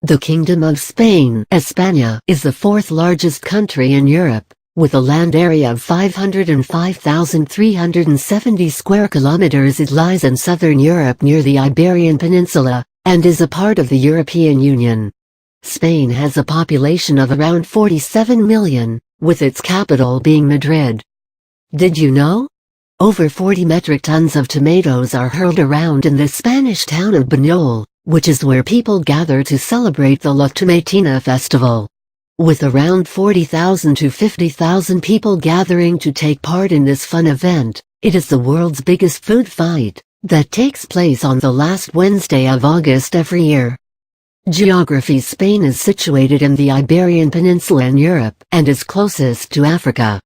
The Kingdom of Spain, España, is the fourth largest country in Europe, with a land area of 505,370 square kilometers. It lies in southern Europe near the Iberian Peninsula, and is a part of the European Union. Spain has a population of around 47 million, with its capital being Madrid. Did you know? Over 40 metric tons of tomatoes are hurled around in the Spanish town of Buñol, which is where people gather to celebrate the La Tomatina festival. With around 40,000 to 50,000 people gathering to take part in this fun event, it is the world's biggest food fight, that takes place on the last Wednesday of August every year. Geography: Spain is situated in the Iberian Peninsula in Europe, and is closest to Africa.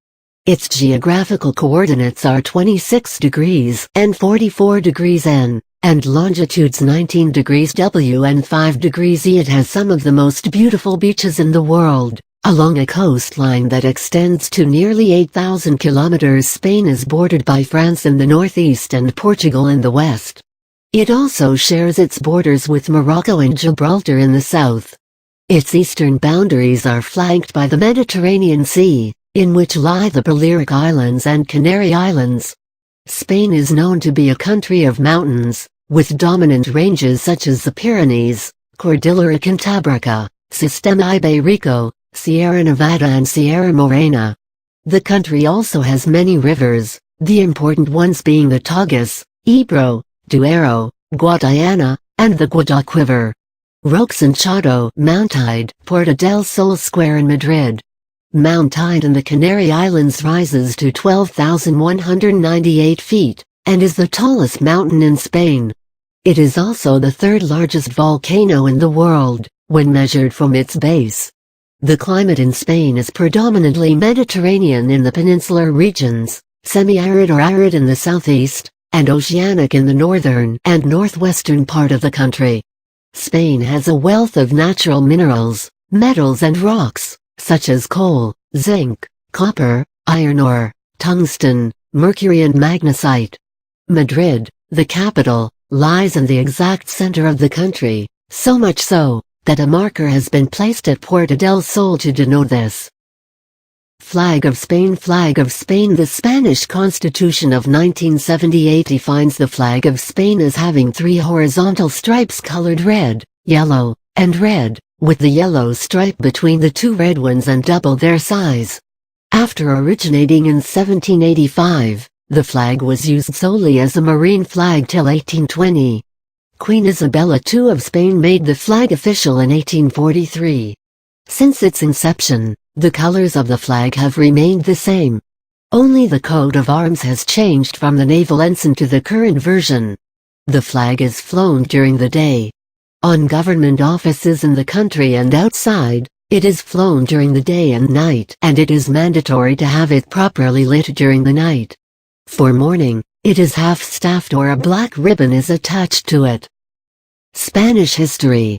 Its geographical coordinates are 26 degrees and 44 degrees N, and longitudes 19 degrees W and 5 degrees E. It has some of the most beautiful beaches in the world, along a coastline that extends to nearly 8,000 kilometers. Spain is bordered by France in the northeast and Portugal in the west. It also shares its borders with Morocco and Gibraltar in the south. Its eastern boundaries are flanked by the Mediterranean Sea, in which lie the Balearic Islands and Canary Islands. Spain is known to be a country of mountains, with dominant ranges such as the Pyrenees, Cordillera Cantábrica, Sistema Ibérico, Sierra Nevada and Sierra Morena. The country also has many rivers, the important ones being the Tagus, Ebro, Duero, Guadiana, and the Guadalquivir. Roques and Chato, Mount Ide, Puerta del Sol Square in Madrid. Mount Ide in the Canary Islands rises to 12,198 feet, and is the tallest mountain in Spain. It is also the third largest volcano in the world, when measured from its base. The climate in Spain is predominantly Mediterranean in the peninsular regions, semi-arid or arid in the southeast, and oceanic in the northern and northwestern part of the country. Spain has a wealth of natural minerals, metals and rocks, such as coal, zinc, copper, iron ore, tungsten, mercury and magnesite. Madrid, the capital, lies in the exact center of the country, so much so, that a marker has been placed at Puerta del Sol to denote this. Flag of Spain. Flag of Spain. The Spanish Constitution of 1978 defines the flag of Spain as having three horizontal stripes colored red, yellow, and red, with the yellow stripe between the two red ones and double their size. After originating in 1785, the flag was used solely as a marine flag till 1820. Queen Isabella II of Spain made the flag official in 1843. Since its inception, the colors of the flag have remained the same. Only the coat of arms has changed from the naval ensign to the current version. The flag is flown during the day. On government offices in the country and outside, it is flown during the day and night, and it is mandatory to have it properly lit during the night. For mourning, it is half-staffed or a black ribbon is attached to it. Spanish history.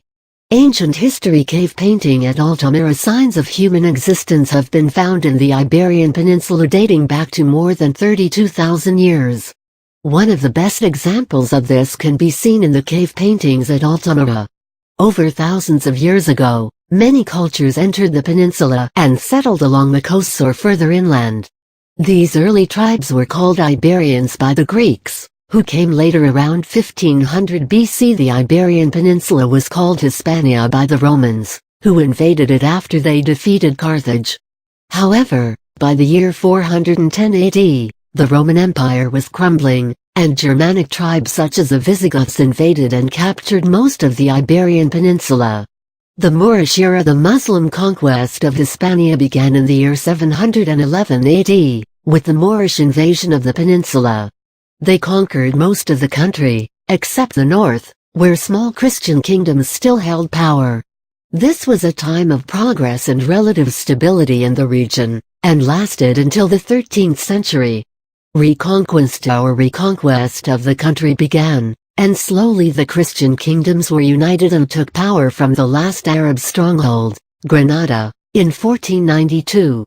Ancient history. Cave painting at Altamira. Signs of human existence have been found in the Iberian Peninsula dating back to more than 32,000 years. One of the best examples of this can be seen in the cave paintings at Altamira. Over thousands of years ago, many cultures entered the peninsula and settled along the coasts or further inland. These early tribes were called Iberians by the Greeks, who came later around 1500 BC. The Iberian Peninsula was called Hispania by the Romans, who invaded it after they defeated Carthage. However, by the year 410 AD, the Roman Empire was crumbling, and Germanic tribes such as the Visigoths invaded and captured most of the Iberian Peninsula. The Moorish era. The Muslim conquest of Hispania began in the year 711 AD, with the Moorish invasion of the peninsula. They conquered most of the country, except the north, where small Christian kingdoms still held power. This was a time of progress and relative stability in the region, and lasted until the 13th century. Reconquista or reconquest of the country began, and slowly the Christian kingdoms were united and took power from the last Arab stronghold, Granada, in 1492.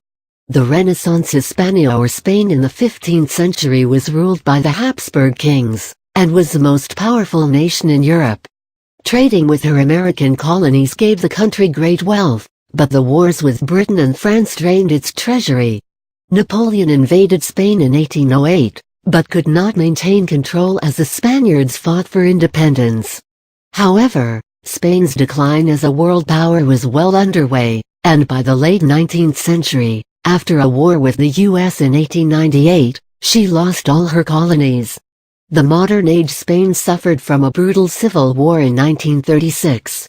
The Renaissance. Hispania or Spain in the 15th century was ruled by the Habsburg kings, and was the most powerful nation in Europe. Trading with her American colonies gave the country great wealth, but the wars with Britain and France drained its treasury. Napoleon invaded Spain in 1808, but could not maintain control as the Spaniards fought for independence. However, Spain's decline as a world power was well underway, and by the late 19th century, after a war with the U.S. in 1898, she lost all her colonies. The modern-age Spain suffered from a brutal civil war in 1936.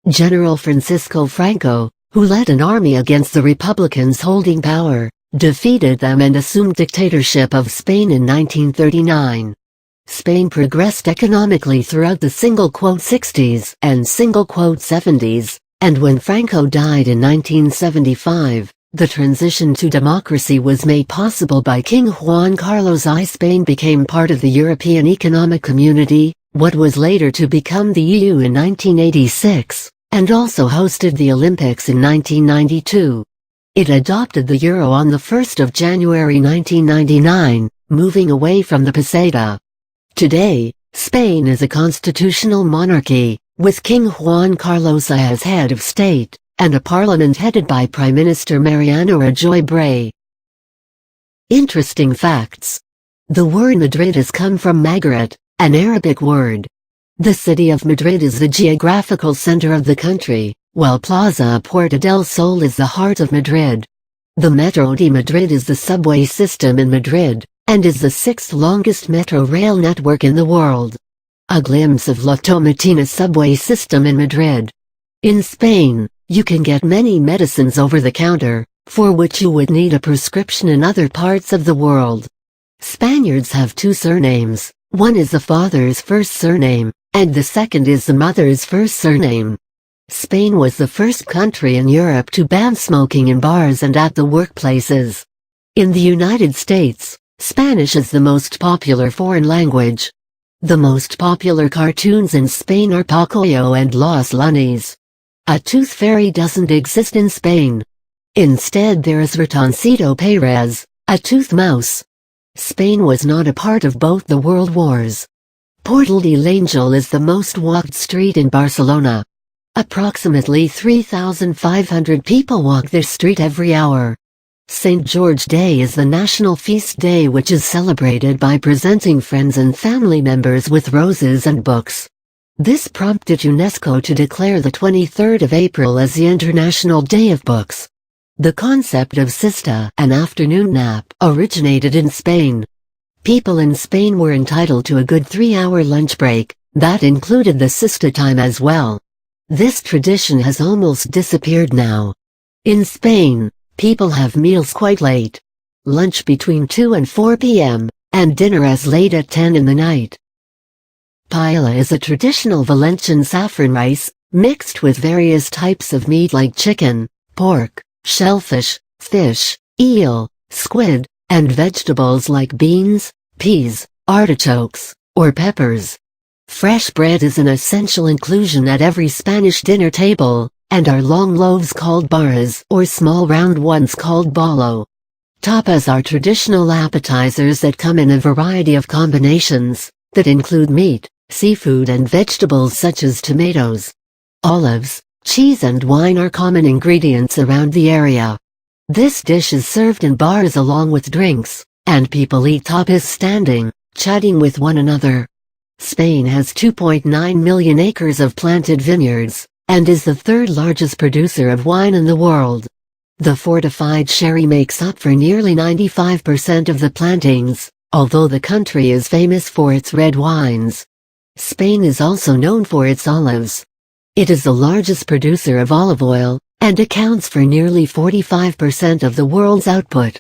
General Francisco Franco, who led an army against the Republicans holding power, defeated them and assumed dictatorship of Spain in 1939. Spain progressed economically throughout the '60s and '70s, and when Franco died in 1975, the transition to democracy was made possible by King Juan Carlos I. Spain became part of the European Economic Community, what was later to become the EU in 1986, and also hosted the Olympics in 1992. It adopted the euro on the 1st of January 1999, moving away from the peseta. Today, Spain is a constitutional monarchy, with King Juan Carlos I as head of state, and a parliament headed by Prime Minister Mariano Rajoy Bray. Interesting facts. The word Madrid has come from Maghreb, an Arabic word. The city of Madrid is the geographical center of the country, while Plaza Puerta del Sol is the heart of Madrid. The Metro de Madrid is the subway system in Madrid, and is the sixth longest metro rail network in the world. A glimpse of La Tomatina subway system in Madrid. In Spain, you can get many medicines over the counter, for which you would need a prescription in other parts of the world. Spaniards have two surnames, one is the father's first surname, and the second is the mother's first surname. Spain was the first country in Europe to ban smoking in bars and at the workplaces. In the United States, Spanish is the most popular foreign language. The most popular cartoons in Spain are Pacoyo and Los Lunes. A tooth fairy doesn't exist in Spain. Instead there is Ratoncito Pérez, a tooth mouse. Spain was not a part of both the world wars. Portal de l'Angel is the most walked street in Barcelona. Approximately 3,500 people walk this street every hour. St. George Day is the national feast day which is celebrated by presenting friends and family members with roses and books. This prompted UNESCO to declare the 23rd of April as the International Day of Books. The concept of siesta, an afternoon nap, originated in Spain. People in Spain were entitled to a good 3-hour lunch break, that included the siesta time as well. This tradition has almost disappeared now. In Spain, people have meals quite late. Lunch between 2 and 4 p.m., and dinner as late at 10 in the night. Paella is a traditional Valencian saffron rice, mixed with various types of meat like chicken, pork, shellfish, fish, eel, squid, and vegetables like beans, peas, artichokes, or peppers. Fresh bread is an essential inclusion at every Spanish dinner table, and are long loaves called barras or small round ones called bolo. Tapas are traditional appetizers that come in a variety of combinations, that include meat, seafood and vegetables such as tomatoes. Olives, cheese and wine are common ingredients around the area. This dish is served in bars along with drinks, and people eat tapas standing, chatting with one another. Spain has 2.9 million acres of planted vineyards, and is the third largest producer of wine in the world. The fortified sherry makes up for nearly 95% of the plantings, although the country is famous for its red wines. Spain is also known for its olives. It is the largest producer of olive oil, and accounts for nearly 45% of the world's output.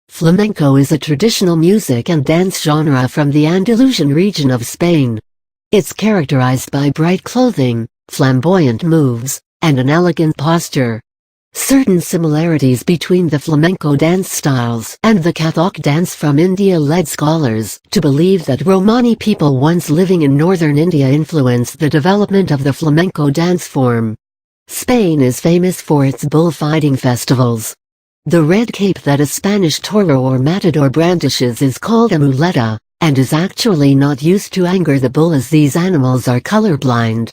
Flamenco is a traditional music and dance genre from the Andalusian region of Spain. It's characterized by bright clothing, flamboyant moves, and an elegant posture. Certain similarities between the flamenco dance styles and the Kathak dance from India led scholars to believe that Romani people once living in northern India influenced the development of the flamenco dance form. Spain is famous for its bullfighting festivals. The red cape that a Spanish toro or matador brandishes is called a muleta, and is actually not used to anger the bull as these animals are colorblind,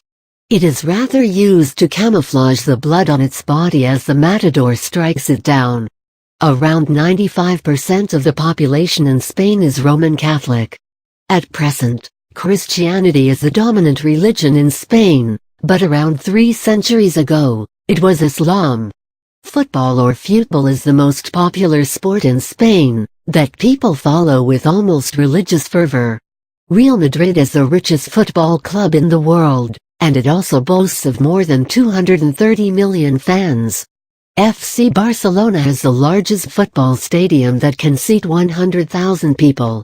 It is rather used to camouflage the blood on its body as the matador strikes it down. Around 95% of the population in Spain is Roman Catholic. At present, Christianity is the dominant religion in Spain, but around 3 centuries ago, it was Islam. Football or futbol is the most popular sport in Spain, that people follow with almost religious fervor. Real Madrid is the richest football club in the world, and it also boasts of more than 230 million fans. FC Barcelona has the largest football stadium that can seat 100,000 people.